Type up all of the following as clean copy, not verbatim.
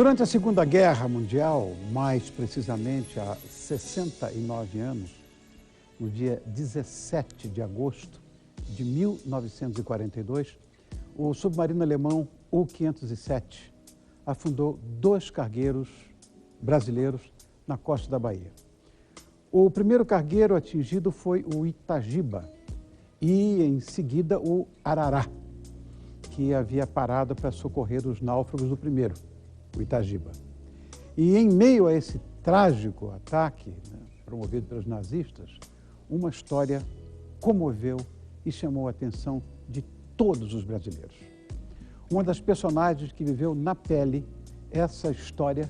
Durante a Segunda Guerra Mundial, mais precisamente há 69 anos, no dia 17 de agosto de 1942, o submarino alemão U-507 afundou 2 cargueiros brasileiros na costa da Bahia. O primeiro cargueiro atingido foi o Itagiba e, em seguida, o Arará, que havia parado para socorrer os náufragos do primeiro, o Itagiba. E, em meio a esse trágico ataque, promovido pelos nazistas, uma história comoveu e chamou a atenção de todos os brasileiros. Uma das personagens que viveu na pele essa história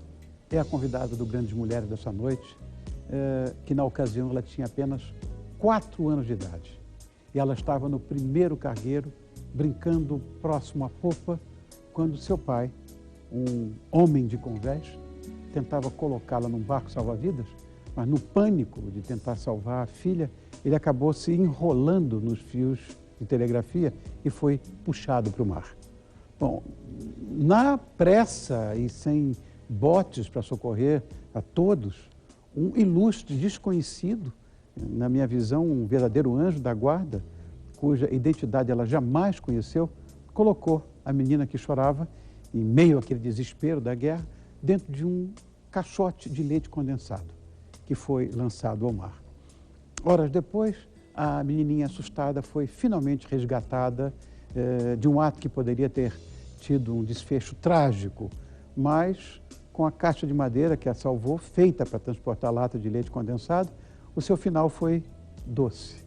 é a convidada do Grandes Mulheres dessa noite, que na ocasião ela tinha apenas 4 anos de idade. E ela estava no primeiro cargueiro, brincando próximo à popa, quando seu pai, um homem de convés, tentava colocá-la num barco salva-vidas, mas no pânico de tentar salvar a filha, ele acabou se enrolando nos fios de telegrafia e foi puxado para o mar. Bom, na pressa e sem botes para socorrer a todos, um ilustre desconhecido, na minha visão, um verdadeiro anjo da guarda, cuja identidade ela jamais conheceu, colocou a menina que chorava, em meio àquele desespero da guerra, dentro de um caixote de leite condensado, que foi lançado ao mar. Horas depois, a menininha assustada foi finalmente resgatada de um ato que poderia ter tido um desfecho trágico, mas com a caixa de madeira que a salvou, feita para transportar lata de leite condensado, o seu final foi doce.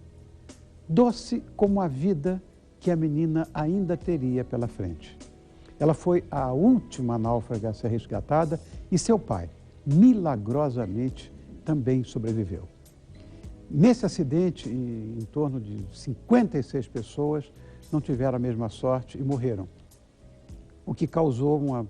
Doce como a vida que a menina ainda teria pela frente. Ela foi a última náufraga a ser resgatada e seu pai, milagrosamente, também sobreviveu. Nesse acidente, em torno de 56 pessoas não tiveram a mesma sorte e morreram, o que causou uma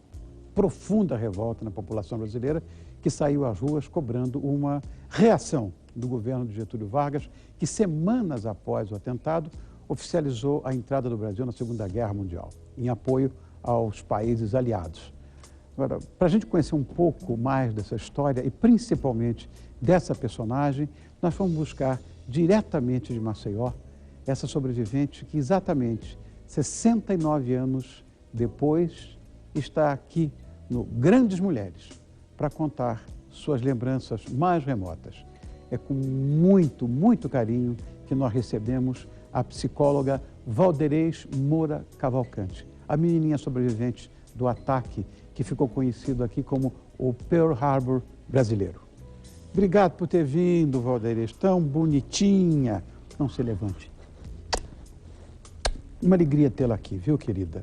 profunda revolta na população brasileira, que saiu às ruas cobrando uma reação do governo de Getúlio Vargas, que semanas após o atentado oficializou a entrada do Brasil na Segunda Guerra Mundial, em apoio aos países aliados. Agora, para a gente conhecer um pouco mais dessa história e principalmente dessa personagem, nós vamos buscar diretamente de Maceió essa sobrevivente que exatamente 69 anos depois está aqui no Grandes Mulheres para contar suas lembranças mais remotas. É com muito, muito carinho que nós recebemos a psicóloga Valderez Moura Cavalcante, a menininha sobrevivente do ataque que ficou conhecido aqui como o Pearl Harbor brasileiro. Obrigado por ter vindo, Valderez, tão bonitinha. Não se levante. Uma alegria tê-la aqui, viu, querida?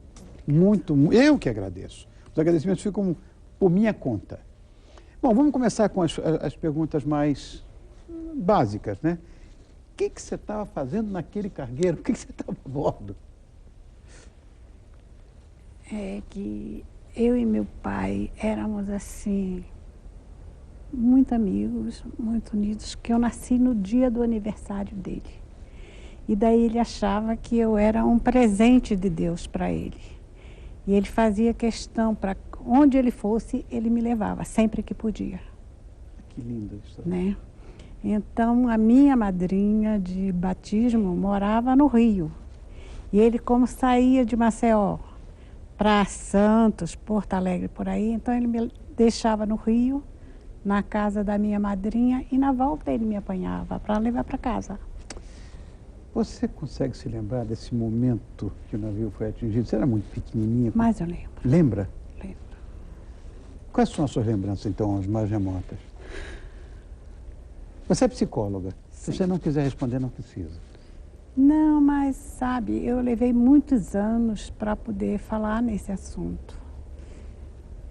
Eu que agradeço. Os agradecimentos ficam por minha conta. Bom, vamos começar com as perguntas mais básicas, né? O que você estava fazendo naquele cargueiro? O que você estava a bordo? É que eu e meu pai éramos assim, muito amigos, muito unidos, que eu nasci no dia do aniversário dele. E daí ele achava que eu era um presente de Deus para ele. E ele fazia questão, para onde ele fosse, ele me levava, sempre que podia. Que linda isso. Né? Então, a minha madrinha de batismo morava no Rio. E ele, como saía de Maceió para Santos, Porto Alegre, por aí, então ele me deixava no Rio, na casa da minha madrinha, e na volta ele me apanhava para levar para casa. Você consegue se lembrar desse momento que o navio foi atingido? Você era muito pequenininha. Mas eu lembro. Lembra? Lembro. Quais são as suas lembranças, então, as mais remotas? Você é psicóloga. Sim. Se você não quiser responder, não precisa. Não, mas sabe, eu levei muitos anos para poder falar nesse assunto.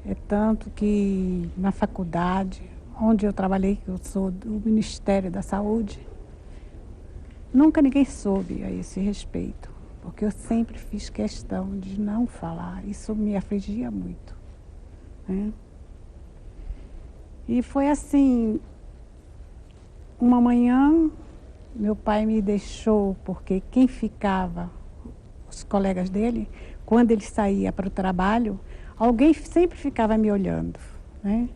É tanto que na faculdade, onde eu trabalhei, que eu sou do Ministério da Saúde, nunca ninguém soube a esse respeito, porque eu sempre fiz questão de não falar. Isso me afligia muito, né? E foi assim, uma manhã, meu pai me deixou, porque quem ficava, os colegas dele, quando ele saía para o trabalho, alguém sempre ficava me olhando, né?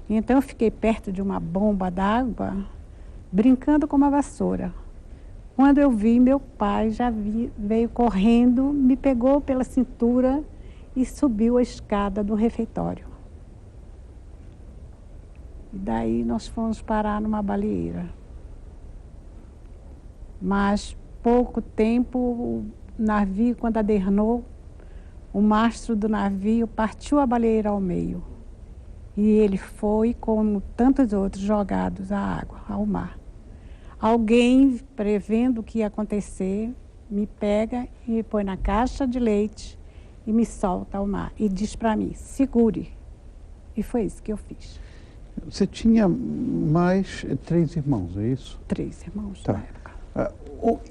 Então eu fiquei perto de uma bomba d'água, brincando com uma vassoura. Quando eu vi, meu pai veio correndo, me pegou pela cintura e subiu a escada do refeitório. E daí nós fomos parar numa baleeira. Mas pouco tempo, o navio, quando adernou, o mastro do navio partiu a baleeira ao meio. E ele foi, como tantos outros, jogados à água, ao mar. Alguém, prevendo o que ia acontecer, me pega e me põe na caixa de leite e me solta ao mar. E diz para mim, segure. E foi isso que eu fiz. Você tinha mais 3 irmãos, é isso? 3 irmãos Tá. na época.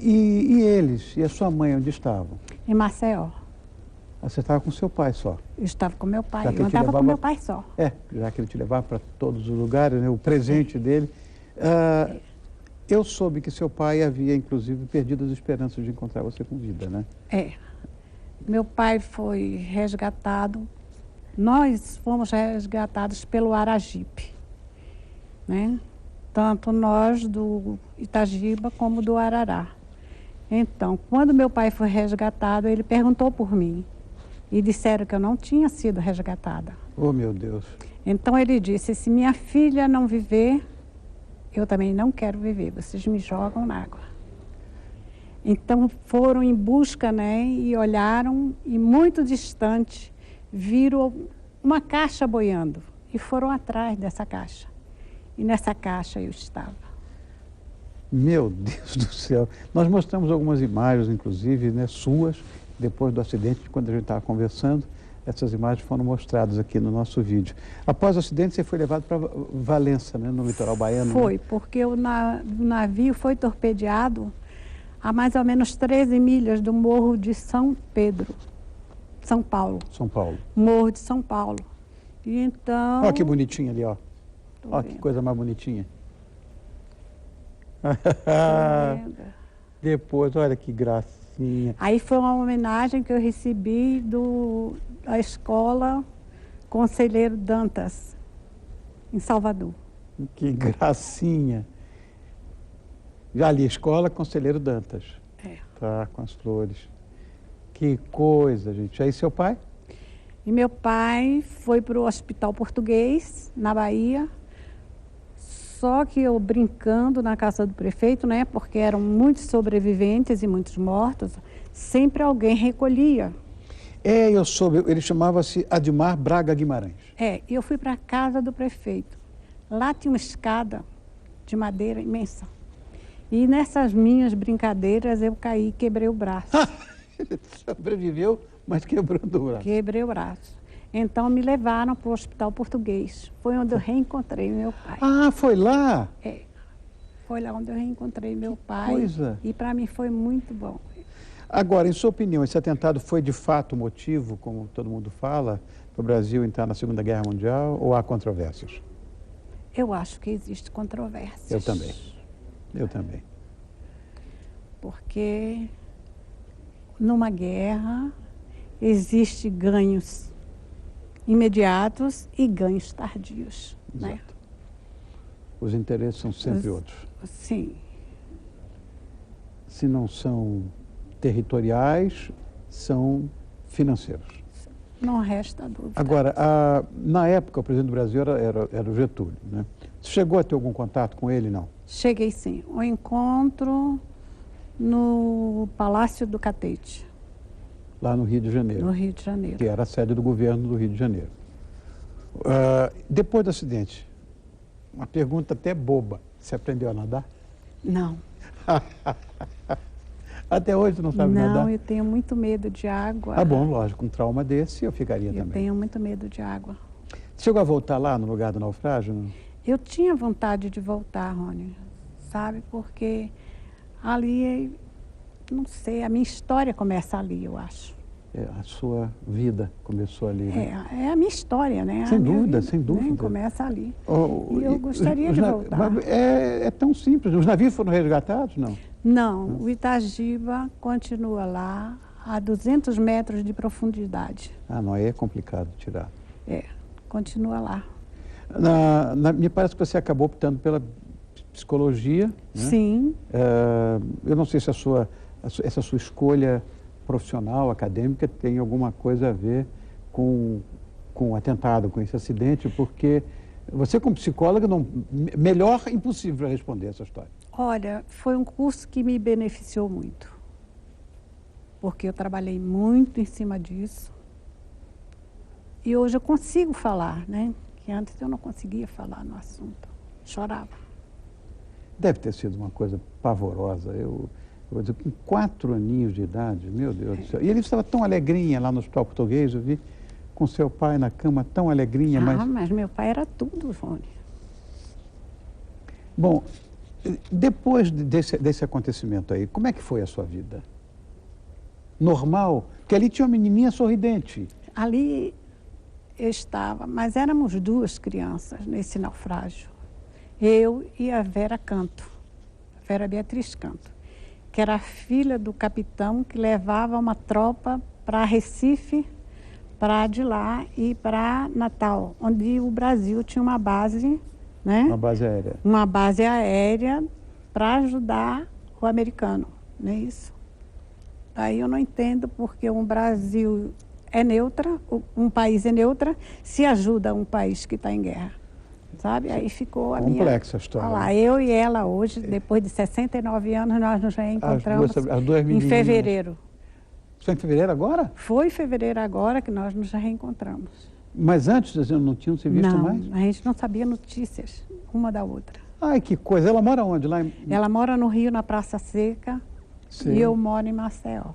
E eles? E a sua mãe, onde estavam? Em Maceió. Você estava com seu pai só? Eu estava com meu pai. Já que Eu ele te andava com levava- meu pai só. Já que ele te levava para todos os lugares, né, o presente dele. Eu soube que seu pai havia, inclusive, perdido as esperanças de encontrar você com vida, né? Meu pai foi resgatado. Nós fomos resgatados pelo Aragipe, né? Tanto nós do Itagiba como do Arará. Então, quando meu pai foi resgatado, ele perguntou por mim. E disseram que eu não tinha sido resgatada. Oh, meu Deus. Então ele disse, se minha filha não viver, eu também não quero viver, vocês me jogam na água. Então foram em busca, né, e olharam, e muito distante, viram uma caixa boiando. E foram atrás dessa caixa. E nessa caixa eu estava. Meu Deus do céu. Nós mostramos algumas imagens, inclusive, né, suas, depois do acidente, quando a gente estava conversando. Essas imagens foram mostradas aqui no nosso vídeo. Após o acidente, você foi levado para Valença, né, no litoral baiano? Foi, né? porque o navio foi torpedeado a mais ou menos 13 milhas do Morro de São Pedro, São Paulo. São Paulo. Morro de São Paulo. E então... Olha que bonitinho ali, ó. Tô Olha que vendo. coisa mais bonitinha. Tô vendo. Depois, olha que gracinha. Aí foi uma homenagem que eu recebi da escola Conselheiro Dantas, em Salvador. Que gracinha. Já ali, Escola Conselheiro Dantas. Tá, com as flores. Que coisa, gente. Aí seu pai? E meu pai foi para o Hospital Português, na Bahia. Só que eu brincando na casa do prefeito, né? Porque eram muitos sobreviventes e muitos mortos, sempre alguém recolhia. Eu soube, ele chamava-se Admar Braga Guimarães. E eu fui para a casa do prefeito. Lá tinha uma escada de madeira imensa. E nessas minhas brincadeiras eu caí e quebrei o braço. Ele sobreviveu, mas quebrou do braço. Quebrei o braço. Então me levaram para o Hospital Português. Foi onde eu reencontrei meu pai. Ah, foi lá? Foi lá onde eu reencontrei meu pai. coisa. E para mim foi muito bom. Agora, em sua opinião, esse atentado foi de fato o motivo, como todo mundo fala, para o Brasil entrar na Segunda Guerra Mundial, ou há controvérsias? Eu acho que existe controvérsias. Eu também. Eu também. Porque numa guerra existe ganhos imediatos e ganhos tardios. Exato. Né? Os interesses são sempre outros. Sim. Se não são territoriais, são financeiros. Não resta dúvida. Agora, na época, o presidente do Brasil era o Getúlio, né? Você chegou a ter algum contato com ele, não? Cheguei sim. Um encontro no Palácio do Catete, Lá no Rio de Janeiro, no Rio de Janeiro. que era a sede do governo do Rio de Janeiro. Depois do acidente, uma pergunta até boba. Você aprendeu a nadar? Não. Até hoje não sabe nadar? Não, eu tenho muito medo de água. Ah, bom, lógico, um trauma desse eu ficaria Eu também. tenho muito medo de água. Chegou a voltar lá no lugar do naufrágio? Não? Eu tinha vontade de voltar, Rony, sabe? Porque ali, não sei, a minha história começa ali, eu acho. A sua vida começou ali, né? É a minha história, né? Sem A minha dúvida, vida, sem dúvida. né? Começa ali. E E eu gostaria de voltar. Mas é tão simples. Os navios foram resgatados, não? Não, o Itagiba continua lá, a 200 metros de profundidade. Ah, não, aí é complicado tirar. Continua lá. Me parece que você acabou optando pela psicologia, né? Sim. Eu não sei se essa sua escolha profissional, acadêmica, tem alguma coisa a ver com o atentado, com esse acidente, porque você, como psicóloga, melhor impossível para responder essa história. Olha, foi um curso que me beneficiou muito, porque eu trabalhei muito em cima disso. E hoje eu consigo falar, né? Que antes eu não conseguia falar no assunto. Chorava. Deve ter sido uma coisa pavorosa. Eu vou dizer, com 4 aninhos de idade, meu Deus do céu. E ele estava tão alegrinha lá no Hospital Português, eu vi, com seu pai na cama, tão alegrinha. Mas meu pai era tudo, Rony. Bom, depois desse acontecimento aí, como é que foi a sua vida? Normal? Porque ali tinha uma menininha sorridente. Ali eu estava, mas éramos 2 crianças nesse naufrágio. Eu e a Vera Canto, Vera Beatriz Canto, que era a filha do capitão que levava uma tropa para Recife, para de lá e para Natal, onde o Brasil tinha uma base, né? Uma base aérea. Uma base aérea para ajudar o americano, não é isso? Aí eu não entendo porque um Brasil é neutra, um país é neutra, se ajuda um país que está em guerra, sabe? Aí ficou a minha... Complexa a história. Olha lá, eu e ela hoje, depois de 69 anos, nós nos reencontramos as duas em menininhas. fevereiro. Foi em fevereiro agora? Foi em fevereiro agora que nós nos reencontramos. Mas antes não tinham se visto mais? Não, a gente não sabia notícias uma da outra. Ai, que coisa. Ela mora onde? Ela mora no Rio, na Praça Seca, Sim. E eu moro em Maceió.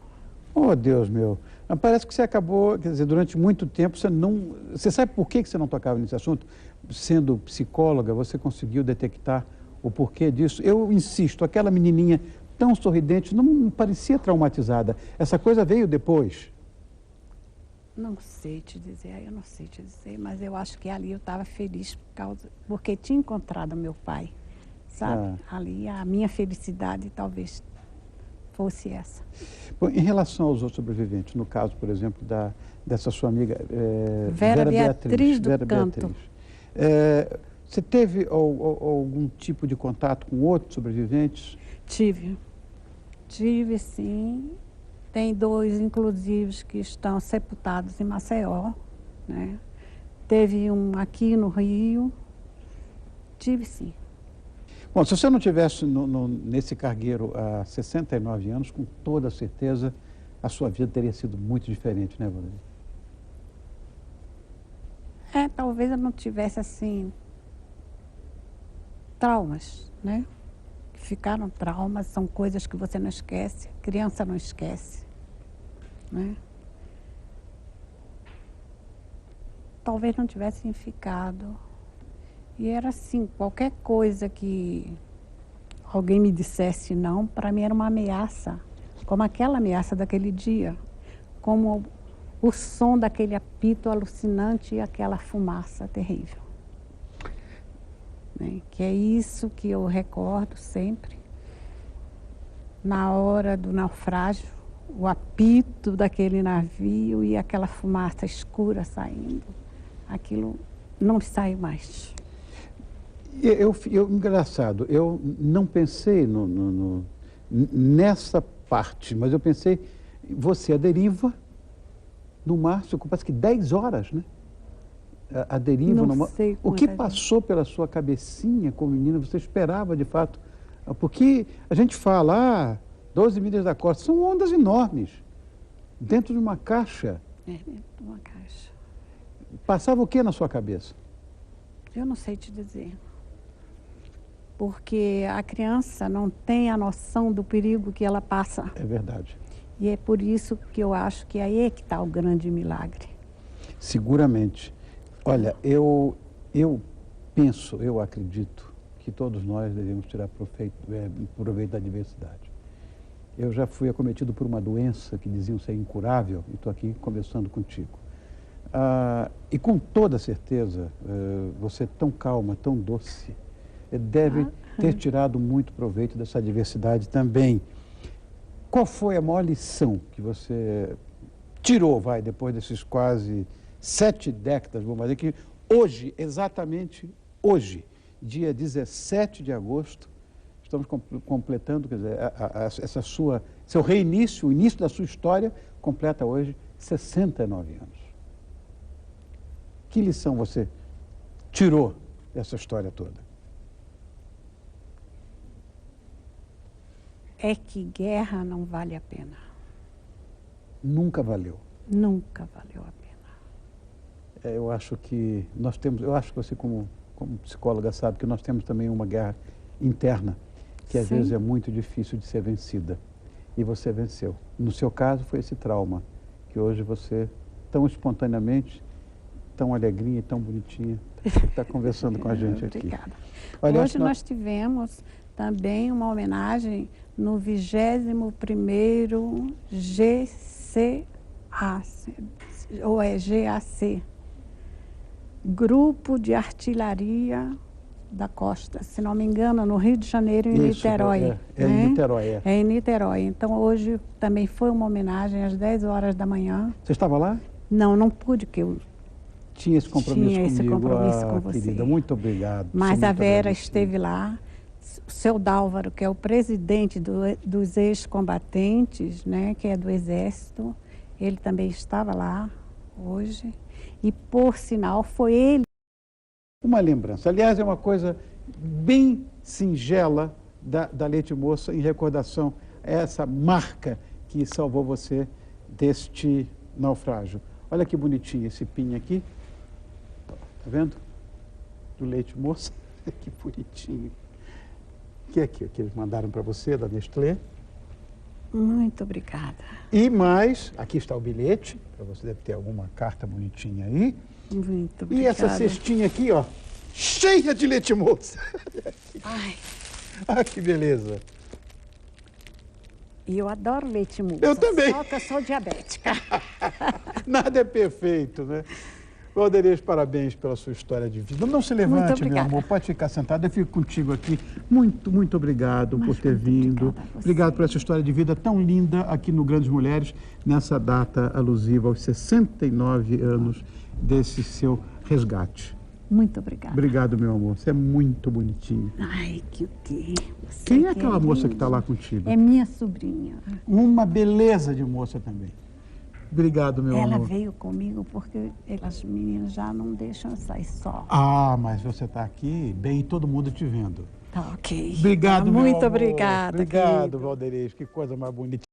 Oh, Deus meu. Mas parece que você acabou, quer dizer, durante muito tempo você não... Você sabe por que você não tocava nesse assunto? Sendo psicóloga, você conseguiu detectar o porquê disso? Eu insisto, aquela menininha tão sorridente não parecia traumatizada. Essa coisa veio depois. Não sei te dizer, mas eu acho que ali eu estava feliz porque tinha encontrado meu pai, sabe? Ali a minha felicidade talvez fosse essa. Bom, em relação aos outros sobreviventes, no caso, por exemplo, dessa sua amiga Vera Beatriz do Canto. Você teve algum tipo de contato com outros sobreviventes? Tive sim. Tem 2, inclusive, que estão sepultados em Maceió, né? Teve um aqui no Rio. Tive sim. Bom, se você não tivesse nesse cargueiro há 69 anos, com toda certeza a sua vida teria sido muito diferente, né, Valdemir? Talvez eu não tivesse, assim, traumas, né? Ficaram traumas, são coisas que você não esquece, criança não esquece, né? Talvez não tivessem ficado. E era assim, qualquer coisa que alguém me dissesse não, para mim era uma ameaça, como aquela ameaça daquele dia, como o som daquele apito alucinante e aquela fumaça terrível. Né? Que é isso que eu recordo sempre, na hora do naufrágio, o apito daquele navio e aquela fumaça escura saindo, aquilo não saiu mais. Engraçado, eu não pensei nessa parte, mas eu pensei, você à deriva no mar, você parece que 10 horas, né? A deriva no mar. O que passou pela sua cabecinha como menina, você esperava de fato? Porque a gente fala, 12 milhas da costa, são ondas enormes, dentro de uma caixa. Dentro de uma caixa. Passava o que na sua cabeça? Eu não sei te dizer. Porque a criança não tem a noção do perigo que ela passa. É verdade. E é por isso que eu acho que aí é que está o grande milagre. Seguramente. Olha, eu penso, eu acredito que todos nós devemos tirar proveito da diversidade. Eu já fui acometido por uma doença que diziam ser incurável e estou aqui conversando contigo. E com toda certeza, você tão calma, tão doce, deve ter tirado muito proveito dessa diversidade também. Qual foi a maior lição que você tirou, depois desses quase 7 décadas, vamos dizer, que hoje, exatamente hoje, dia 17 de agosto, estamos completando, quer dizer, seu reinício, o início da sua história, completa hoje 69 anos. Que lição você tirou dessa história toda? É que guerra não vale a pena. Nunca valeu. Nunca valeu a pena. Eu acho que nós temos, eu acho que você como psicóloga sabe que nós temos também uma guerra interna, que às vezes é muito difícil de ser vencida. E você venceu. No seu caso foi esse trauma, que hoje você, tão espontaneamente, tão alegrinha e tão bonitinha, está conversando com a gente aqui. Obrigada. Olha, hoje nós tivemos também uma homenagem no 21º GAC, Grupo de Artilharia da Costa, se não me engano, no Rio de Janeiro, em Niterói. Em Niterói, É em Niterói. Então, hoje também foi uma homenagem às 10 horas da manhã. Você estava lá? Não pude, que eu tinha esse compromisso tinha esse comigo. compromisso com você. Querida, muito obrigado. Mas a Vera esteve lá. O seu Dálvaro, que é o presidente dos ex-combatentes, né, que é do Exército, ele também estava lá hoje. E, por sinal, foi ele. Uma lembrança. Aliás, é uma coisa bem singela da Leite Moça em recordação a essa marca que salvou você deste naufrágio. Olha que bonitinho esse pinho aqui. Tá vendo? Do Leite Moça. Que bonitinho. Que é aqui, que eles mandaram para você, da Nestlé. Muito obrigada. E mais, aqui está o bilhete, para você deve ter alguma carta bonitinha aí. Muito obrigada. E essa cestinha aqui, ó, cheia de Leite Moça. Ai. Ah, que beleza. E eu adoro leite moça. Eu também. Só que eu sou diabética. Nada é perfeito, né? Valderez, parabéns pela sua história de vida. Não se levante, meu amor, pode ficar sentado, eu fico contigo aqui. Muito obrigado por ter vindo. Obrigado por essa história de vida tão linda aqui no Grandes Mulheres, nessa data alusiva aos 69 anos desse seu resgate. Muito obrigada. Obrigado, meu amor, você é muito bonitinho. Ai, que o quê? Quem é aquela moça que está lá contigo? É minha sobrinha. Uma beleza de moça também. Obrigado, meu amor. Ela veio comigo porque as meninas já não deixam sair só. Ah, mas você está aqui bem e todo mundo te vendo. Tá ok. Obrigado, meu amor. Muito obrigada, Obrigado, querido. Valderez. Que coisa mais bonita.